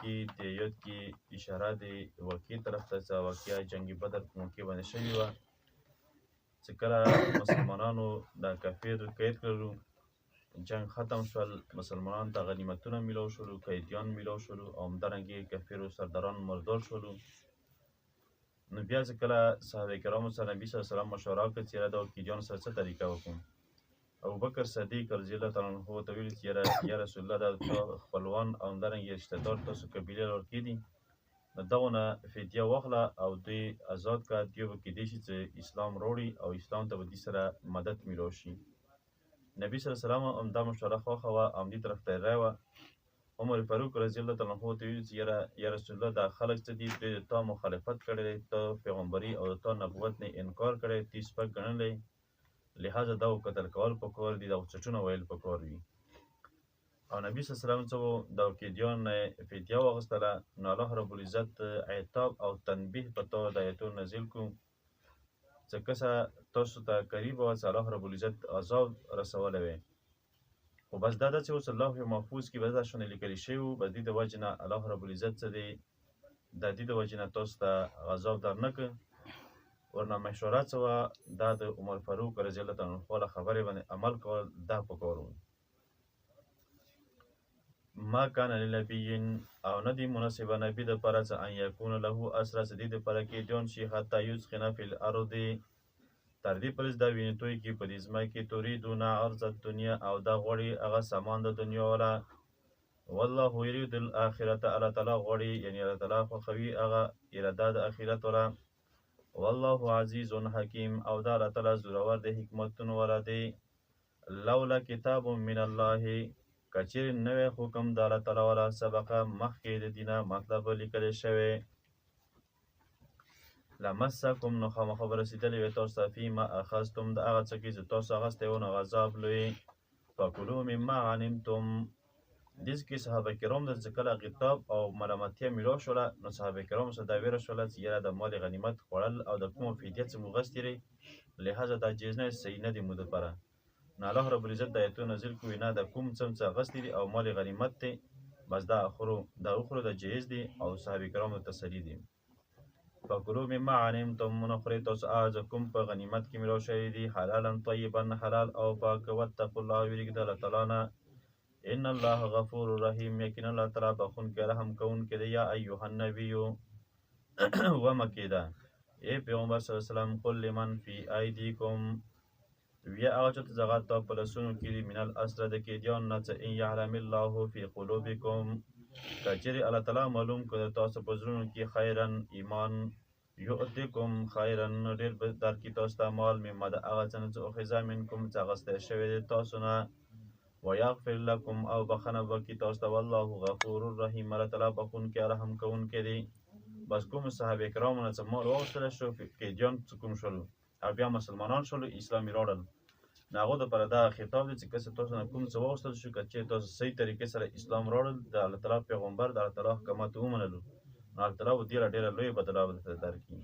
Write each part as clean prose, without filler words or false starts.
کې تیت کې اشاره د واقع طرف ته چې واقعه جنگ بدر په موقع باندې شوې وه چې کله مسلمانانو دا کافر قید کړلو جنگ ختم شول مسلمانانو ته غنیمتونه میلاو شولو قیدیان میلاو شولو او همدارنګې کافرو سرداران مردار شولو نو بیا چې کله صحابه کرامو سره نبي صلی الله علیه وسلم مشوره وکړه چې یاره د قیدیانو سره څه طریقه وکړو ابوبکر صدیق رضی الله تعالی عنه ته ویل چې یا رسول الله دا خپلوان او همدارنګې رشته دار تاسو قبیلې لرکې دي نو دغو نه فدیه واخله او دوی آزاد کړه دوی به کیدای شي چې اسلام راوړي او اسلام ته به دوی سره مدد میلاو شي نبی صلی الله علیه وسلم همدا مشوره خوښه وه همدې طرف ته یې رایه وه عمر فاروق رضی الله تعالی عنه ته ویل چې یا رسول الله دا خلک څه دي دوی د تا مخالفت کړی دی تا پیغمبري او د تا نبوت نه انکار کړی دوی سپک ګڼلی لہذا دا قتل کول پکار دي دا څټونه ویل پکار وي او نبی صلی الله علیه وسلم څه دا قیدیان نه فدیه واخیستله نو الله رب العزت عتاب او تنبیه په تو د آیتونو نازل کړو چې کسه تاسو ته قریب وه چې الله رب العزت عذاب رسولی وی خو بس دا ده چې اوس لوح محفوظ کې به دا شونه لیکلي شوي وو بس دې د وجې نه الله رب العزت څه دی د دې د وجې نه تاسو ته عذاب در نه کړ ورنه مشوره څه وه دا د عمر فاروق رضی الله تعالی عنه له خبرې باندې عمل کول دا پکار وو ما کان لنبي او نه دی مناسبه نبي دپاره چې ان یکون له اسره چې دې دپاره قیدیان شي حتی یسخن فی الارض تر دې پرې دا وینې توی کې په دې ځمکې تریدون عرض الدنیا او دا غواړي هغه سامان د دنیا والا والله یرید الاخرة الله تعالی غواړي یعنې الله تعالی خوښوي هغه اراده د آخرت والا والله عزیز حکیم او دا الله تعالی زورور دی حکمتونو والا دی لولا کتاب من الله کچیر نوی حکم د الله تعالی والا سبقه مخکې د دینه مطلب لیکلی شوی لمسکم نو خامخا به رسېدلی وی تاسو ته فیما اخذتم د هغه څه کې چې تاسو اخیستی و نو عذاب لوی فکلوا مما غنمتم دې کې صحابه کرام د چې کله غتاب او ملامتیا میلاو شوله نو صحابه کرامو سره دا ویره شوله چې یاره د مال غنیمت خوړل او د کومه فدیه چې مو غستې دی لهذا دا جایز نه صحیح نه دی مو دپاره نو الله رب العزت د آیتونو نازل کړي نه د کوم څه څه غستې دي او مال غنیمت دی بس دا اخرو د جایز دی او صحابه کرامو تسلي دی فکلوا مما غنمتم ونخورئ تاسو هغه کوم په غنیمت کې میلاو شوی دي حلالا طیبا حلال او پاک واتقوا الله ویریږئ د الله تعالی نه ان الله غفور رحیم یقینا الله تعالی بخښونکی رحم کوونکی دی یا ایها النبی ومه کېده ای پیغمبر صلی الله علیه وسلم قل لمن فی ایدیکم ویا هغه چاته چې هغه تا په لاسونو کې دي من الاسره د قیدیانو نه چې ان یعلم الله فی قلوبکم که چیرې الله تعالی معلوم کړه تاسو په زړونو کې خیرا ایمان یؤتکم خیرا ډېر به درکړي تاسو ته مال مما د هغه څه نه چې اخذ منکم چې اخیستی شوی دی تاسو نه ویغفر لکم او بخښنه به وکړي تاسو ته والله غفور رحیم الله تعالی بخښونکی رحم کوونکی دی بس کوم صحابه کرامو نه چې مال واخیستلی شو قیدیان چې کوم شول او بیا مسلمانان شولو اسلام یې راوړل نو هغو دپاره دا خطاب دی چې که څه تاسو نه کوم څه واخیستل شو که چیرې تاسو صحیح طریقې سره اسلام راوړل د الله تعالی پیغمبر د الله تعالی احکامات ومنلو نو الله تعالی به دې ډېره لویه بدله به درته درکړي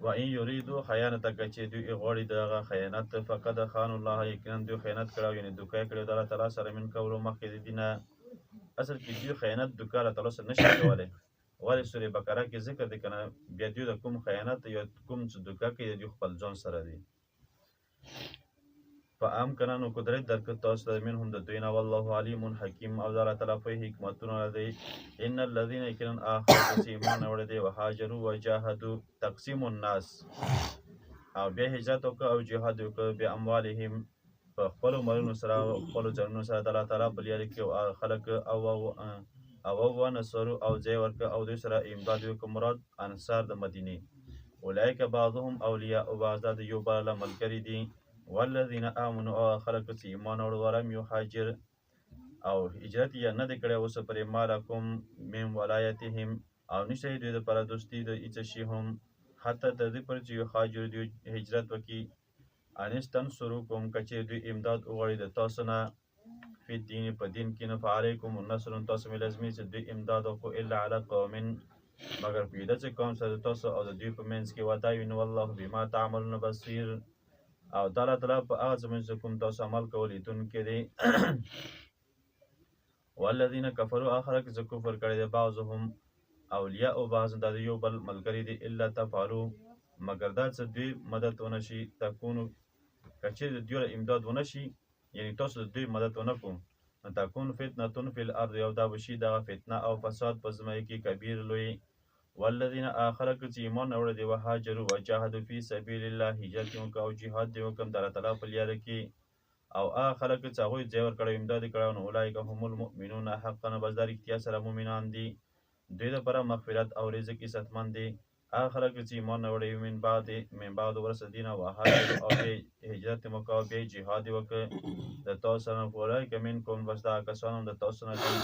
و این یریدو خیانتک چې دوی غواړي د هغه خیانت فقد خانوا الله یقینا دوی خیانت کړی یعنې دوکه یې کړې د الله تعالی سره من کولو مخکې د دې نه اصل کې دوی خیانت دوکه الله تعالی سره نشي کولی ولې سورې بقره کې ذکر دی که نه بیا دوی د کوم خیانت یا کوم چې دوکه کوي د دوی خپل ځان سره دی فامکنا نو قدرت درکړه تاسو ته منهم د دوی نه والله علیم حکیم او د الله تعالی په حکمتونه دی ان الذین یقینا آخذوا چې ایمان راوړی دی وهاجروا وجاهدوا تقسیم الناس او بیا هجرت وکړه او جهاد وکړه باموالهم په خپلو مالونو سره خپلو ځانونو سره د الله تعالی په لارې کې خلک او ونصرو او ځای ورکړه او دوی سره امداد وکړه مراد انصار د مدینې اولئک بعضهم اولیاء بعض دا د یو بل له ملګري دي والذین آمنوا او خلک چې ایمان وروړ ولم یهاجر او هجرت یې نه دی کړی اوس پرې ما لکم من ولایتهم او نشته یې دوی دپاره دوستي د هېڅ شي هم حتی تر دې پورې چې یهاجر دوی هجرت وکړي ان استنصروکم که چیرې دوی امداد وغواړي د تاسو نه فی الدین په دین کې نه فعلیکم النصر تاسو مې لازمي چې دوی امداد وکړو الا علی قوم مګر په یوه چې قوم سره تاسو او د دوی په منځ کې وعده وي نو والله بما تعملون بصیر او د الله تعالی په هغه څه منځ کې کوم تاسو عمل کوئ لیدونکی دی والذین کفروا هغه خلک چې کفر کړی دی بعضهم اولیاء او بعض د یو بل ملګري دي الا تفعلوا مگر دا چې دوی مدد ونه شي تکونو که چیرې د دوی له امداد ونه شي یعنې تاسو د دوی مدد ونه کړو نو تکون فتنة فی الارض یو دا به شي دغه فتنه او فساد په ځمکه کې کبیر لوی والذین هغه خلک چې ایمان راوړي دي وهاجروا وجاهدوا فی سبیل الله هجرت یې وکړه او جهاد یې وکړم د الله تعالی په لاره کې او هغه خلک چې هغوی ځای ورکړی امداد یې کړی نو اولئک هم المؤمنون حقا بس دا رښتیا سره مؤمنان دي دوی دپاره مغفرت او رزق عزتمند دی هغه خلک چې ایمان راوړی من بعد ورسته دین او هاجروا او بیا هجرت یې وکړه او بیا یې جهاد یې وکړ د تاسو سره اولئک منکم بس دغه کسان هم د تاسو نه دي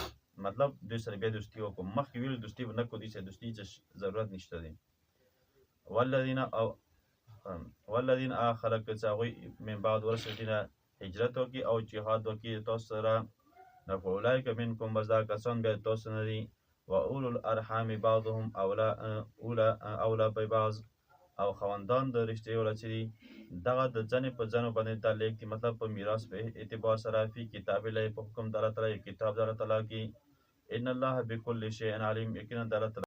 مطلب دوی سره بیا دوستي وکړو مخکې ویلو دوستي به نه کړو دوی سره دوستي ضرورت نشته دی والذین هغه خلک چې هغوی من بعد ورسته دینه هجرت وکړي او جهاد وکړي تاسو سره نو فاولئک منکم بس دغه کسان بیا د تاسو نه دي و اولو الارحام بعضهم اولا ببعض او خواندان د رشتې ولا چې دي دغه د ځنې په ځنو باندې دا لیک دي مطلب په میراث په اعتبار سره فی کتاب الله په حکم د الله تعالی کتاب د الله تعالی کې ان الله بكل شیء علیم یقینا د الله تعالی